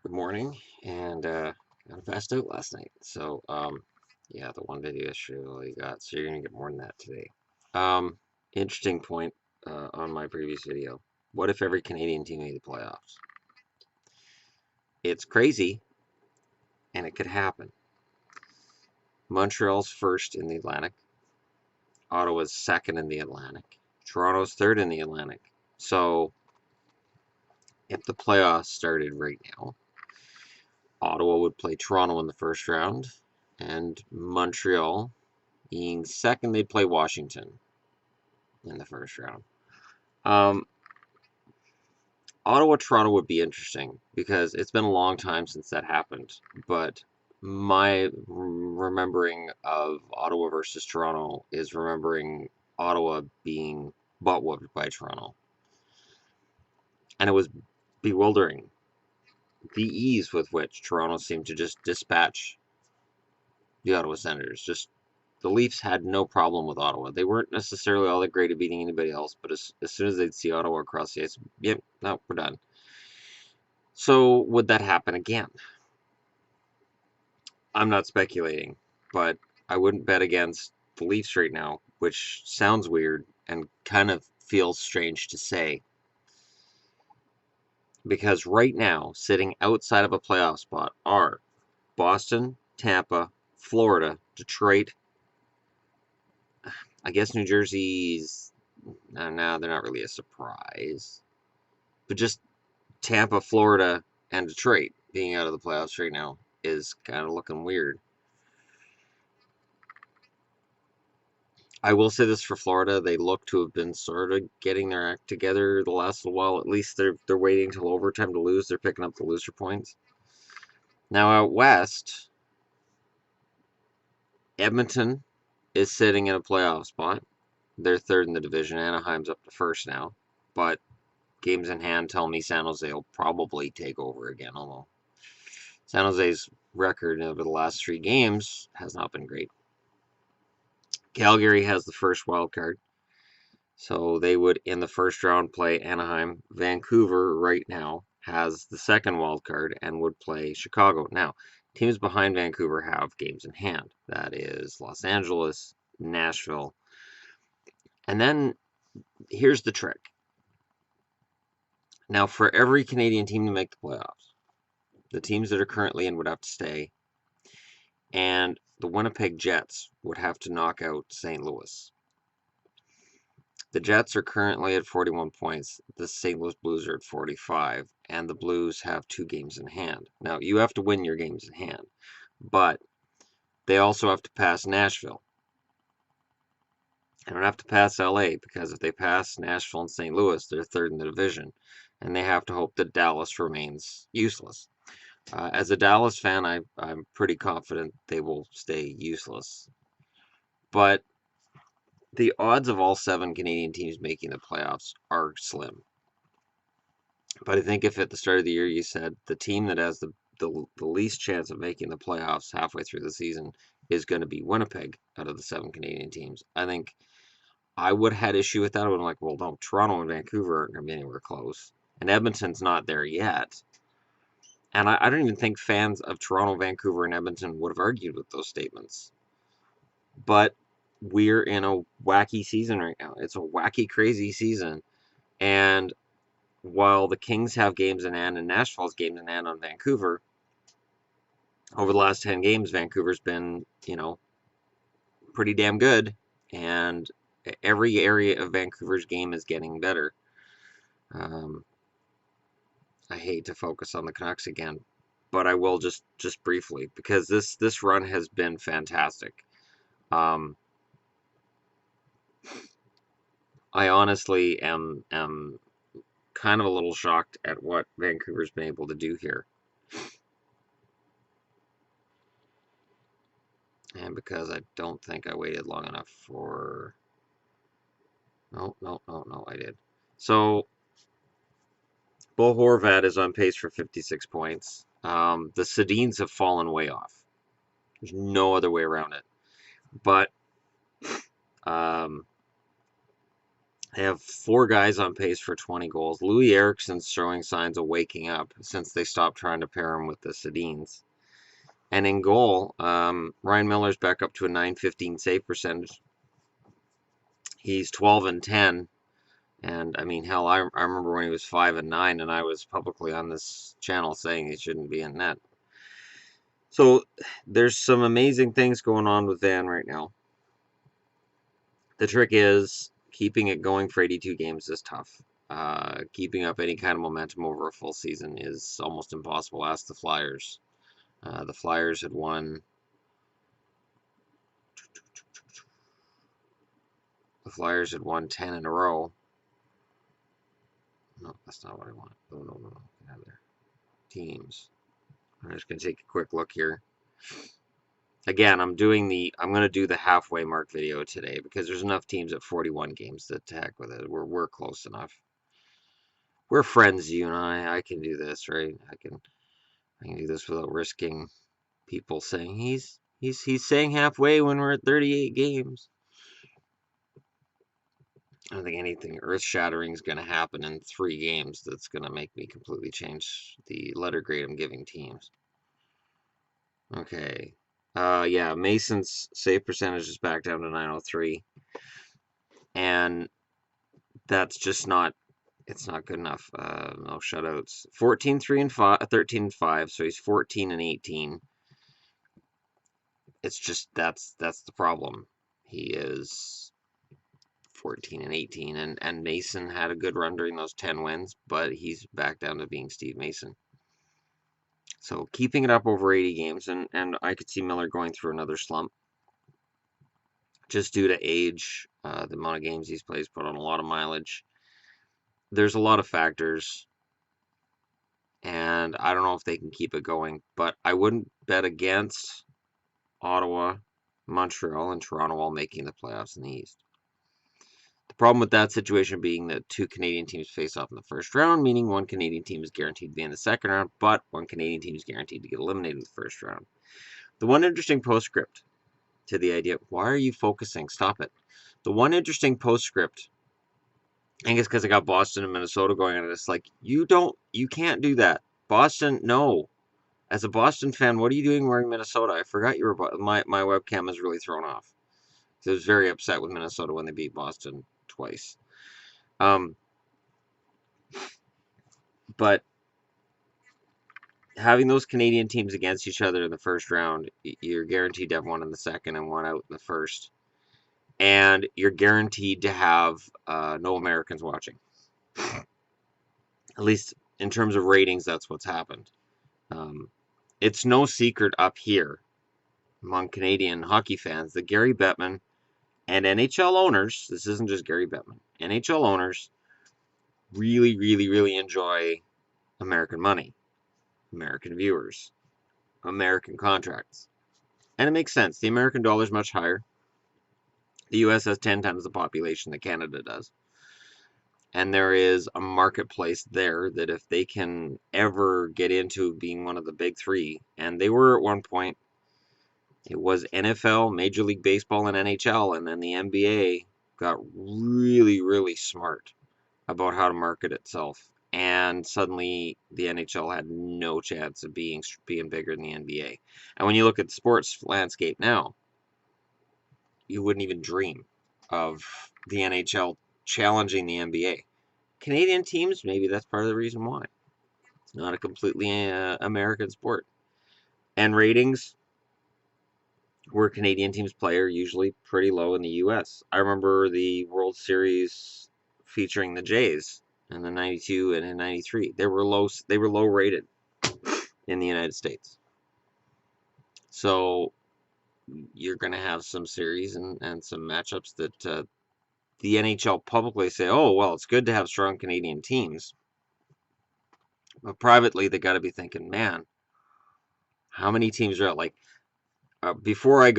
Good morning, and got a fast out last night. So, yeah, the one video yesterday all you got, so you're gonna get more than that today. Um, Interesting point on my previous video. What if every Canadian team made the playoffs? It's crazy, and it could happen. Montreal's first in the Atlantic. Ottawa's second in the Atlantic. Toronto's third in the Atlantic. So, if the playoffs started right now, Ottawa would play Toronto in the first round, and Montreal being second, they'd play Washington in the first round. Um, Ottawa Toronto would be interesting because it's been a long time since that happened. But my remembering of Ottawa versus Toronto is remembering Ottawa being butt whooped by Toronto, and it was bewildering the ease with which Toronto seemed to just dispatch the Ottawa Senators. Just the Leafs had no problem with Ottawa. They weren't necessarily all that great at beating anybody else, but as soon as they'd see Ottawa across the ice, yep, no, we're done. So would that happen again? I'm not speculating, but I wouldn't bet against the Leafs right now, which sounds weird and kind of feels strange to say. Because right now, sitting outside of a playoff spot are Boston, Tampa, Florida, Detroit. I guess New Jersey's no, they're not really a surprise. But just Tampa, Florida, and Detroit being out of the playoffs right now is kind of looking weird. I will say this for Florida, they look to have been sort of getting their act together the last little while. At least they're waiting until overtime to lose. They're picking up the loser points. Now out west, Edmonton is sitting in a playoff spot. They're third in the division. Anaheim's up to first now, but games in hand tell me San Jose will probably take over again. Although San Jose's record over the last 3 games has not been great. Calgary has the first wild card. So they would, in the first round, play Anaheim. Vancouver, right now, has the second wild card and would play Chicago. Now, teams behind Vancouver have games in hand. That is Los Angeles, Nashville. And then here's the trick. Now, for every Canadian team to make the playoffs, the teams that are currently in would have to stay, and the Winnipeg Jets would have to knock out St. Louis. The Jets are currently at 41 points. The St. Louis Blues are at 45, and the Blues have 2 games in hand. Now, you have to win your games in hand, but they also have to pass Nashville. They don't have to pass LA because if they pass Nashville and St. Louis, they're third in the division, and they have to hope that Dallas remains useless. As a Dallas fan, I'm pretty confident they will stay useless. But the odds of all 7 Canadian teams making the playoffs are slim. But I think if at the start of the year you said the team that has the least chance of making the playoffs halfway through the season is going to be Winnipeg out of the 7 Canadian teams, I think I would have had issue with that. I would have been like, well, no, Toronto and Vancouver aren't going to be anywhere close. And Edmonton's not there yet. And I don't even think fans of Toronto, Vancouver, and Edmonton would have argued with those statements. But we're in a wacky season right now. It's a wacky, crazy season. And while the Kings have games in hand and Nashville's games in hand on Vancouver, over the last 10 games, Vancouver's been, pretty damn good. And every area of Vancouver's game is getting better. I hate to focus on the Canucks again, but I will just briefly because this run has been fantastic. Um, I honestly am kind of a little shocked at what Vancouver's been able to do here. And because I don't think I waited long enough for... No, I did. So, Bo Horvat is on pace for 56 points. The Sedins have fallen way off. There's no other way around it. But They have 4 guys on pace for 20 goals. Louis Erikson's showing signs of waking up since they stopped trying to pair him with the Sedins. And in goal, Ryan Miller's back up to a .915 save percentage. He's 12-10. And I mean, hell, I remember when he was 5-9, and I was publicly on this channel saying he shouldn't be in net. So there's some amazing things going on with Van right now. The trick is keeping it going for 82 games is tough. Keeping up any kind of momentum over a full season is almost impossible. Ask the Flyers. The Flyers had won. The Flyers had won 10 in a row. No, that's not what I want. No. Get out of there. Teams. I'm just gonna take a quick look here. Again, I'm going to do the halfway mark video today because there's enough teams at 41 games to heck with it. We're close enough. We're friends, you and I. I can do this, right? I can do this without risking people saying he's saying halfway when we're at 38 games. I don't think anything earth-shattering is going to happen in 3 games that's going to make me completely change the letter grade I'm giving teams. Okay. Yeah, Mason's save percentage is back down to .903. And that's just not, it's not good enough. No shutouts. 14-3-5, 13-5, so he's 14-18. It's just that's the problem. He is 14-18, and Mason had a good run during those 10 wins, but he's back down to being Steve Mason. So keeping it up over 80 games, and I could see Miller going through another slump just due to age, the amount of games he's played, put on a lot of mileage. There's a lot of factors, and I don't know if they can keep it going, but I wouldn't bet against Ottawa, Montreal, and Toronto while making the playoffs in the East. The problem with that situation being that 2 Canadian teams face off in the first round, meaning 1 Canadian team is guaranteed to be in the second round, but 1 Canadian team is guaranteed to get eliminated in the first round. The one interesting postscript to the idea, why are you focusing? Stop it. The one interesting postscript, I guess because I got Boston and Minnesota going on, it's like, you can't do that. Boston, no. As a Boston fan, what are you doing wearing Minnesota? I forgot you were, my webcam is really thrown off. I was very upset with Minnesota when they beat Boston twice. But having those Canadian teams against each other in the first round, you're guaranteed to have one in the second and one out in the first. And you're guaranteed to have no Americans watching. At least in terms of ratings, that's what's happened. It's no secret up here among Canadian hockey fans that Gary Bettman and NHL owners, this isn't just Gary Bettman, NHL owners really, really, really enjoy American money, American viewers, American contracts. And it makes sense. The American dollar is much higher. The US has 10 times the population that Canada does. And there is a marketplace there that if they can ever get into being one of the big 3, and they were at one point, it was NFL, Major League Baseball, and NHL, and then the NBA got really, really smart about how to market itself. And suddenly the NHL had no chance of being bigger than the NBA. And when you look at the sports landscape now, you wouldn't even dream of the NHL challenging the NBA. Canadian teams, maybe that's part of the reason why. It's not a completely American sport. And ratings, where Canadian teams play, are usually pretty low in the US. I remember the World Series featuring the Jays in the 92 and in 93. They were low rated in the United States. So you're going to have some series and some matchups that the NHL publicly say, oh, well, it's good to have strong Canadian teams. But privately, they got to be thinking, man, how many teams are out? Like, before I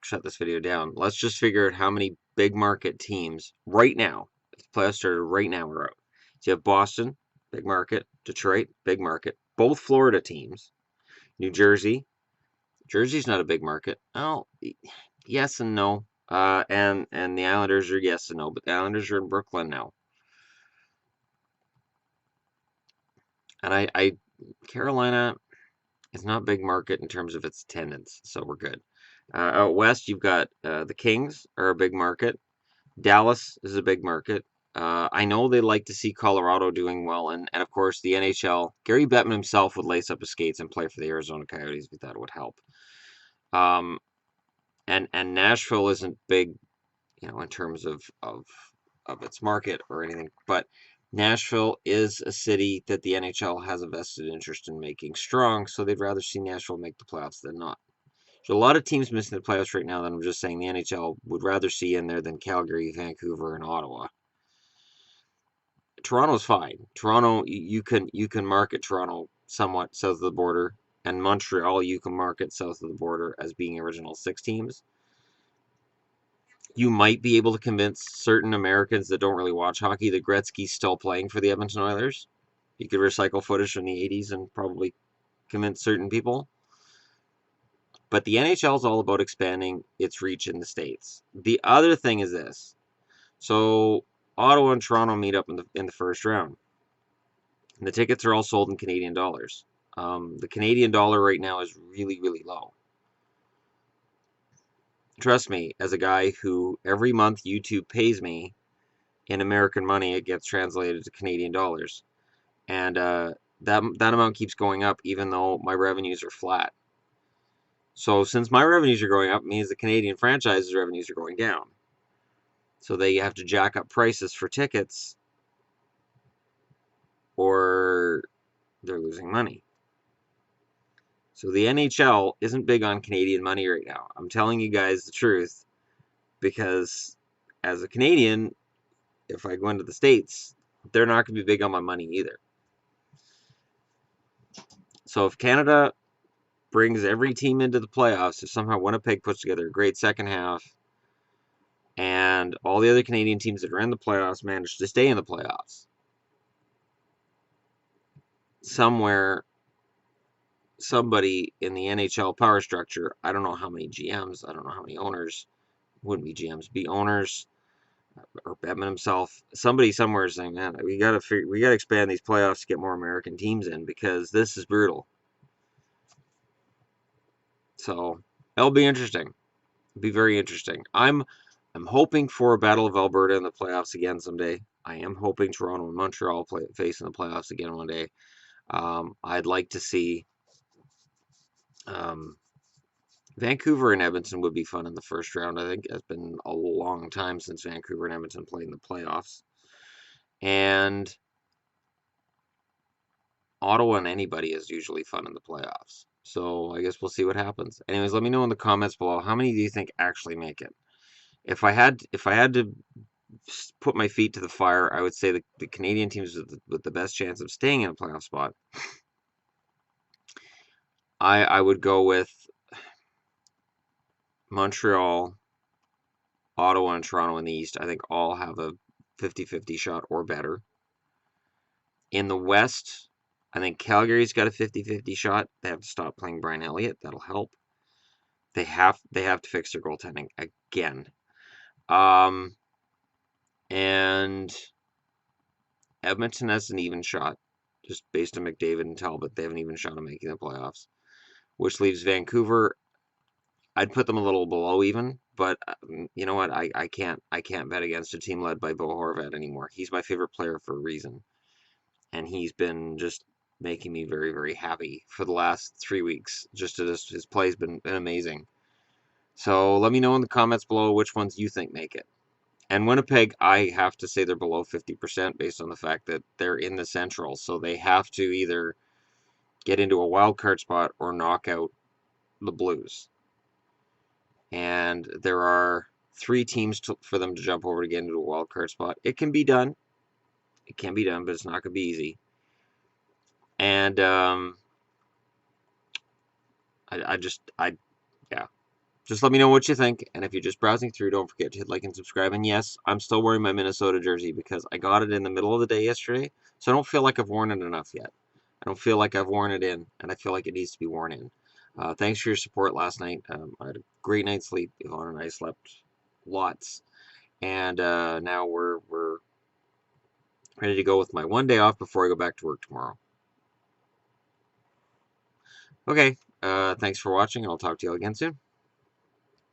shut this video down, let's just figure out how many big market teams right now, if the playoffs started right now, are out. So you have Boston, big market, Detroit, big market, both Florida teams, New Jersey. Jersey's not a big market. Oh, yes and no. And the Islanders are yes and no, but the Islanders are in Brooklyn now. And I Carolina is not a big market in terms of its attendance, so we're good. Out west, you've got the Kings are a big market. Dallas is a big market. I know they like to see Colorado doing well, and of course the NHL. Gary Bettman himself would lace up his skates and play for the Arizona Coyotes if that would help. Um, and Nashville isn't big, in terms of its market or anything, but Nashville is a city that the NHL has a vested interest in making strong, so they'd rather see Nashville make the playoffs than not. There's a lot of teams missing the playoffs right now that I'm just saying the NHL would rather see in there than Calgary, Vancouver, and Ottawa. Toronto's fine. Toronto, you can market Toronto somewhat south of the border, and Montreal you can market south of the border as being original six teams. You might be able to convince certain Americans that don't really watch hockey that Gretzky's still playing for the Edmonton Oilers. You could recycle footage from the 80s and probably convince certain people. But the NHL is all about expanding its reach in the States. The other thing is this. So Ottawa and Toronto meet up in the first round. And the tickets are all sold in Canadian dollars. The Canadian dollar right now is really, really low. Trust me, as a guy who every month YouTube pays me in American money, it gets translated to Canadian dollars. And that amount keeps going up even though my revenues are flat. So since my revenues are going up, it means the Canadian franchises revenues are going down. So they have to jack up prices for tickets or they're losing money. So the NHL isn't big on Canadian money right now. I'm telling you guys the truth because as a Canadian, if I go into the States, they're not going to be big on my money either. So if Canada brings every team into the playoffs, if somehow Winnipeg puts together a great second half and all the other Canadian teams that are in the playoffs manage to stay in the playoffs, somewhere somebody in the NHL power structure, I don't know how many GMs, I don't know how many owners, wouldn't be GMs, be owners, or Bettman himself, somebody somewhere is saying, man, we gotta expand these playoffs to get more American teams in because this is brutal. So it'll be interesting. It'll be very interesting. I'm hoping for a Battle of Alberta in the playoffs again someday. I am hoping Toronto and Montreal face in the playoffs again one day. I'd like to see um, Vancouver and Edmonton would be fun in the first round. I think it's been a long time since Vancouver and Edmonton played in the playoffs. And Ottawa and anybody is usually fun in the playoffs. So I guess we'll see what happens. Anyways, let me know in the comments below how many do you think actually make it. If I had to put my feet to the fire, I would say the Canadian teams with the best chance of staying in a playoff spot. I would go with Montreal, Ottawa, and Toronto in the East. I think all have a 50-50 shot or better. In the West, I think Calgary's got a 50-50 shot. They have to stop playing Brian Elliott. That'll help. They have to fix their goaltending again. And Edmonton has an even shot, just based on McDavid and Talbot. They have an even shot of making the playoffs, which leaves Vancouver. I'd put them a little below even, but you know what? I can't bet against a team led by Bo Horvat anymore. He's my favorite player for a reason, and he's been just making me very, very happy for the last 3 weeks. His play's been amazing. So let me know in the comments below which ones you think make it. And Winnipeg, I have to say they're below 50% based on the fact that they're in the Central, so they have to either get into a wild card spot or knock out the Blues. And there are 3 teams for them to jump over to get into a wild card spot. It can be done. It can be done, but it's not going to be easy. And yeah. Just let me know what you think. And if you're just browsing through, don't forget to hit like and subscribe. And yes, I'm still wearing my Minnesota jersey because I got it in the middle of the day yesterday. So I don't feel like I've worn it enough yet. I don't feel like I've worn it in, and I feel like it needs to be worn in. Thanks for your support last night. I had a great night's sleep. Yvonne and I slept lots. And now we're ready to go with my 1 day off before I go back to work tomorrow. Okay, thanks for watching, and I'll talk to you all again soon.